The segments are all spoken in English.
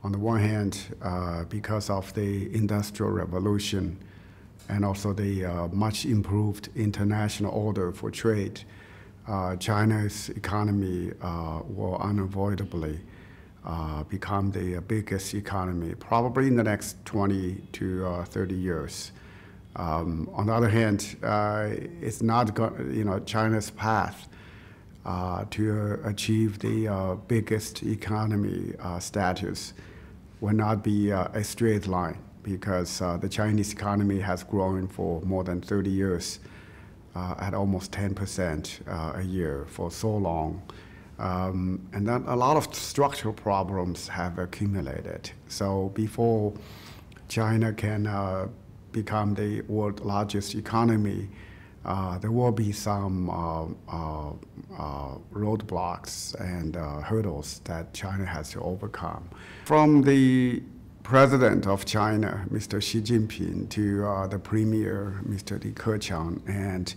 On the one hand, because of the Industrial Revolution and also the much improved international order for trade, China's economy will unavoidably become the biggest economy, probably in the next 20 to 30 years. On the other hand, it's not China's path to achieve the biggest economy status will not be a straight line, because the Chinese economy has grown for more than 30 years at almost 10% a year for so long. And then a lot of structural problems have accumulated. So before China can become the world's largest economy, there will be some roadblocks and hurdles that China has to overcome. From the President of China, Mr. Xi Jinping, to the Premier, Mr. Li Keqiang, and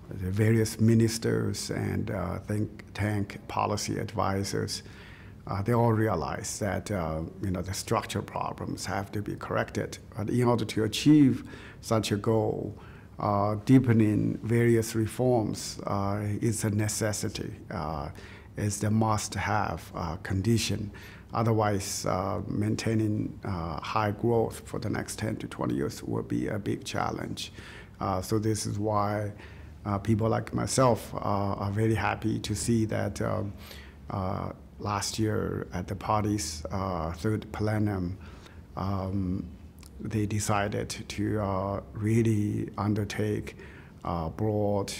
the various ministers and think tank policy advisors, they all realize that the structural problems have to be corrected. But in order to achieve such a goal, deepening various reforms is a necessity, is the must-have condition. Otherwise, maintaining high growth for the next 10 to 20 years will be a big challenge. So this is why people like myself are very happy to see that last year at the party's third plenum, they decided to really undertake broad,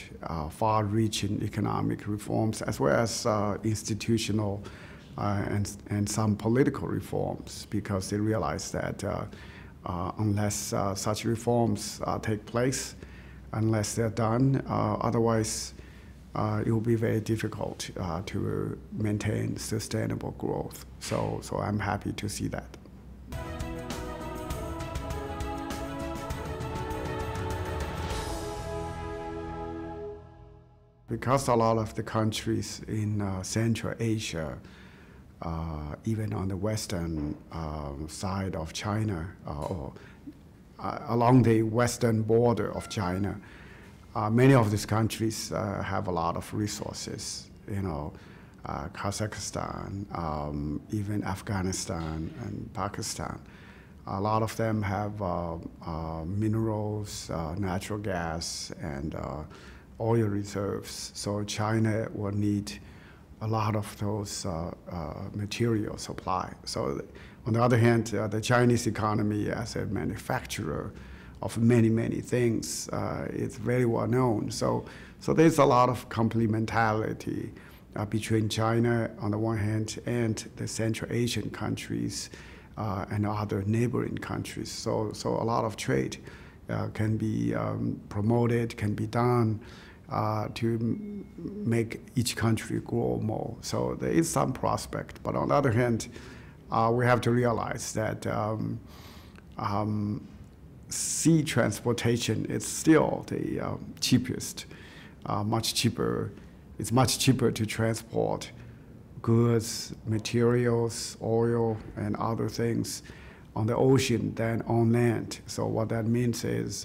far-reaching economic reforms, as well as institutional and some political reforms, because they realize that unless such reforms take place, unless they're done, otherwise it will be very difficult to maintain sustainable growth. So I'm happy to see that. Because a lot of the countries in Central Asia, even on the western side of China, or along the western border of China, many of these countries have a lot of resources. Kazakhstan, even Afghanistan and Pakistan. A lot of them have minerals, natural gas, and oil reserves. So China will need a lot of those material supply. So on the other hand, the Chinese economy as a manufacturer of many, many things is very well known. So there's a lot of complementarity between China on the one hand and the Central Asian countries and other neighboring countries. So a lot of trade can be promoted, can be done to make each country grow more. So there is some prospect. But on the other hand, we have to realize that sea transportation is still the cheapest, much cheaper. It's much cheaper to transport goods, materials, oil, and other things on the ocean than on land. So what that means is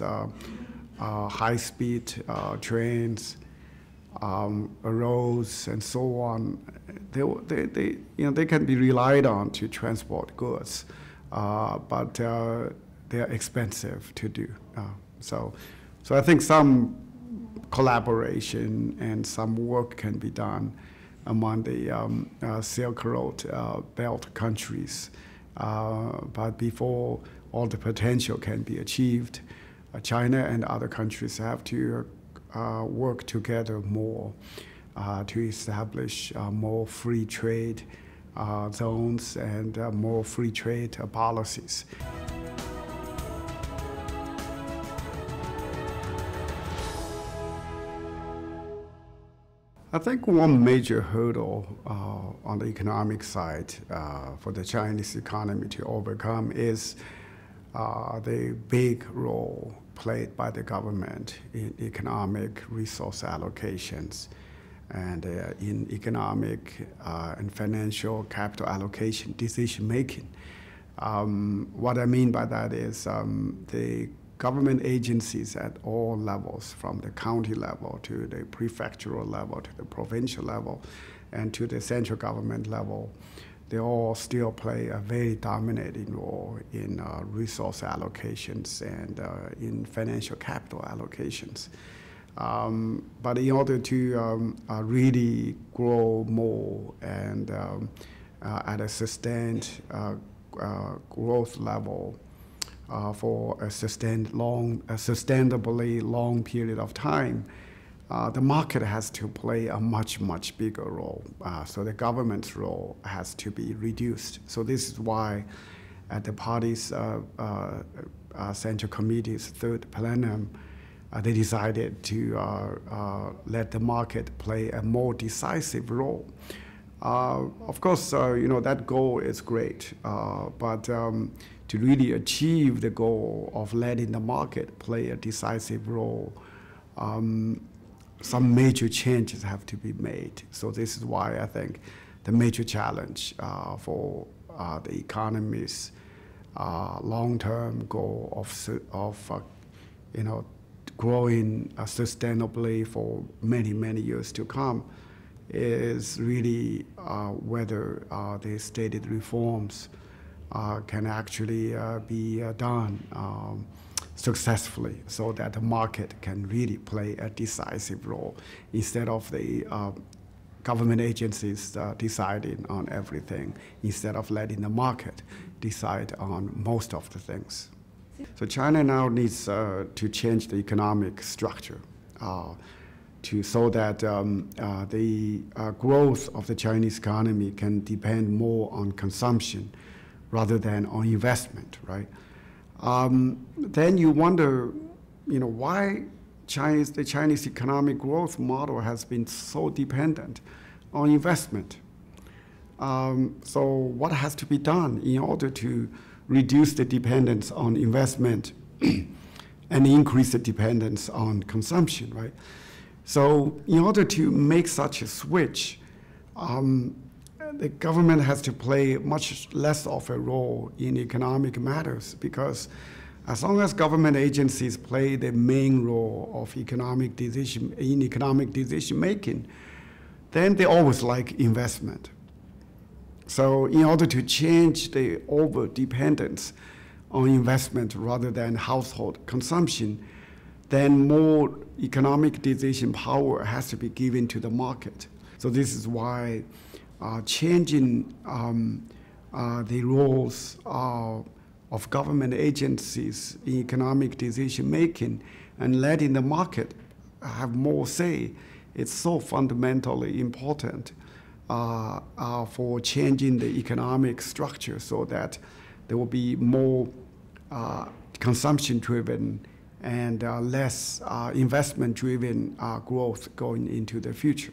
high-speed trains, roads, and so on. They can be relied on to transport goods, but they're expensive to do. So I think some collaboration and some work can be done among the Silk Road belt countries. But before all the potential can be achieved, China and other countries have to work together more to establish more free trade zones and more free trade policies. I think one major hurdle on the economic side for the Chinese economy to overcome is the big role played by the government in economic resource allocations. and in economic and financial capital allocation decision making. What I mean by that is the government agencies at all levels, from the county level to the prefectural level to the provincial level and to the central government level, they all still play a very dominating role in resource allocations and in financial capital allocations. But in order to really grow more and at a sustained growth level for a sustainably long period of time, the market has to play a much, much bigger role. So the government's role has to be reduced. So this is why at the party's Central Committee's third plenum, they decided to let the market play a more decisive role. Of course, that goal is great, but to really achieve the goal of letting the market play a decisive role, some major changes have to be made. So this is why I think the major challenge for the economy's long-term goal of growing sustainably for many, many years to come is really whether the stated reforms can actually be done successfully, so that the market can really play a decisive role instead of the government agencies deciding on everything, instead of letting the market decide on most of the things. So China now needs to change the economic structure so that the growth of the Chinese economy can depend more on consumption rather than on investment, right? Then you wonder, why the Chinese economic growth model has been so dependent on investment. So what has to be done in order to reduce the dependence on investment and increase the dependence on consumption, right? So in order to make such a switch, the government has to play much less of a role in economic matters, because as long as government agencies play the main role of economic decision making, then they always like investment. So in order to change the over-dependence on investment rather than household consumption, then more economic decision power has to be given to the market. So this is why changing the roles of government agencies in economic decision making and letting the market have more say is so fundamentally important for changing the economic structure, so that there will be more consumption-driven and less investment-driven growth going into the future.